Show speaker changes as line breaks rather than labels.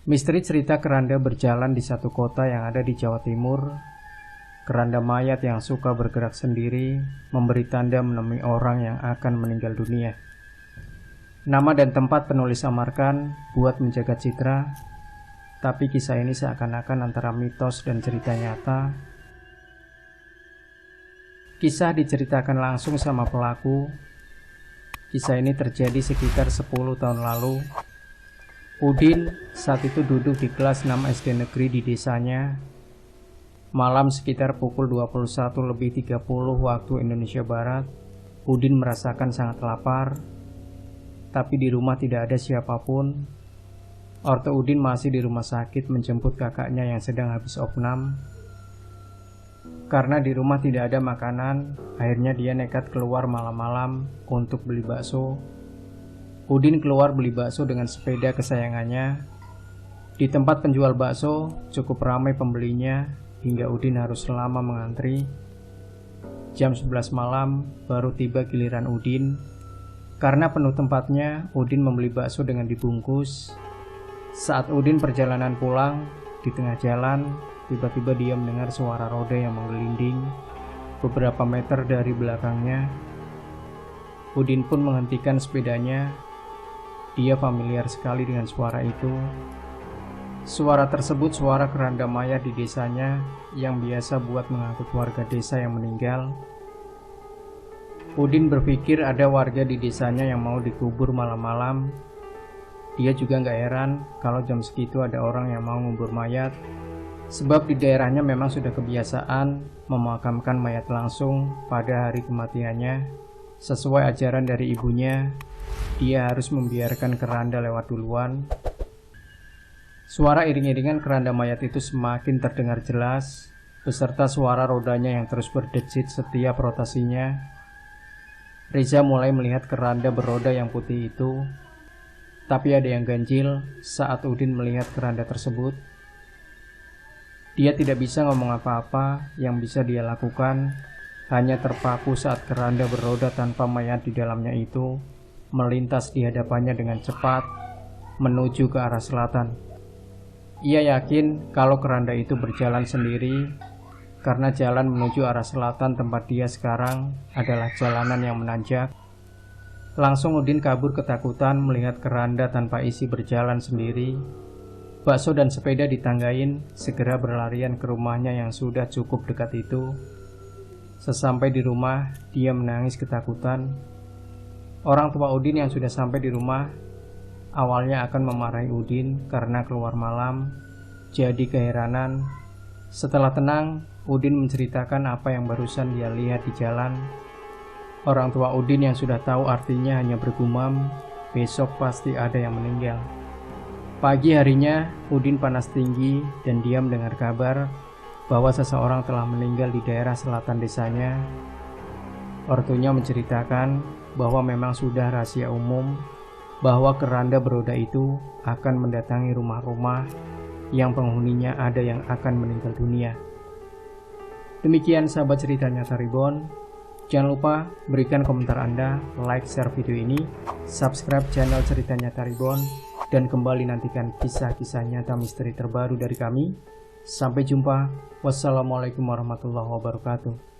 Misteri cerita keranda berjalan di satu kota yang ada di Jawa Timur. Keranda mayat yang suka bergerak sendiri, memberi tanda menemui orang yang akan meninggal dunia. Nama dan tempat penulis samarkan buat menjaga citra, tapi kisah ini seakan-akan antara mitos dan cerita nyata. Kisah diceritakan langsung sama pelaku. Kisah ini terjadi sekitar 10 tahun lalu. Udin saat itu duduk di kelas 6 SD negeri di desanya. Malam sekitar pukul 21:30 waktu Indonesia Barat. Udin merasakan sangat lapar, tapi di rumah tidak ada siapapun. Ortu Udin masih di rumah sakit menjemput kakaknya yang sedang habis opnam. Karena di rumah tidak ada makanan, akhirnya dia nekat keluar malam-malam untuk beli bakso. Udin keluar beli bakso dengan sepeda kesayangannya. Di tempat penjual bakso cukup ramai pembelinya hingga Udin harus lama mengantri. Jam 11 malam baru tiba giliran Udin. Karena penuh tempatnya, Udin membeli bakso dengan dibungkus. Saat Udin perjalanan pulang, di tengah jalan tiba-tiba dia mendengar suara roda yang menggelinding beberapa meter dari belakangnya. Udin pun menghentikan sepedanya. Dia familiar sekali dengan suara itu. Suara tersebut suara keranda mayat di desanya yang biasa buat mengangkut warga desa yang meninggal. Udin berpikir ada warga di desanya yang mau dikubur malam-malam. Dia juga gak heran kalau jam segitu ada orang yang mau ngubur mayat, sebab di daerahnya memang sudah kebiasaan memakamkan mayat langsung pada hari kematiannya. Sesuai ajaran dari ibunya, dia harus membiarkan keranda lewat duluan. Suara iring-iringan keranda mayat itu semakin terdengar jelas, beserta suara rodanya yang terus berdecit setiap rotasinya. Reza mulai melihat keranda beroda yang putih itu, tapi ada yang ganjil saat Udin melihat keranda tersebut. Dia tidak bisa ngomong apa-apa. Yang bisa dia lakukan hanya terpaku saat keranda beroda tanpa mayat di dalamnya itu melintas di hadapannya dengan cepat menuju ke arah selatan. Ia yakin kalau keranda itu berjalan sendiri karena jalan menuju arah selatan tempat dia sekarang adalah jalanan yang menanjak. Langsung Udin kabur ketakutan melihat keranda tanpa isi berjalan sendiri. Bakso dan sepeda ditanggain, segera berlarian ke rumahnya yang sudah cukup dekat itu. Sesampai di rumah, dia menangis ketakutan. Orang tua Udin yang sudah sampai di rumah awalnya akan memarahi Udin karena keluar malam, jadi keheranan. Setelah tenang, Udin menceritakan apa yang barusan dia lihat di jalan. Orang tua Udin yang sudah tahu artinya hanya bergumam, besok pasti ada yang meninggal. Pagi harinya, Udin panas tinggi dan dia mendengar kabar bahwa seseorang telah meninggal di daerah selatan desanya. Ortunya menceritakan bahwa memang sudah rahasia umum bahwa keranda beroda itu akan mendatangi rumah-rumah yang penghuninya ada yang akan meninggal dunia. Demikian sahabat cerita nyata Reborn. Jangan lupa berikan komentar Anda, like, share video ini, subscribe channel cerita nyata Reborn, dan kembali nantikan kisah-kisah nyata misteri terbaru dari kami. Sampai jumpa. Wassalamualaikum warahmatullahi wabarakatuh.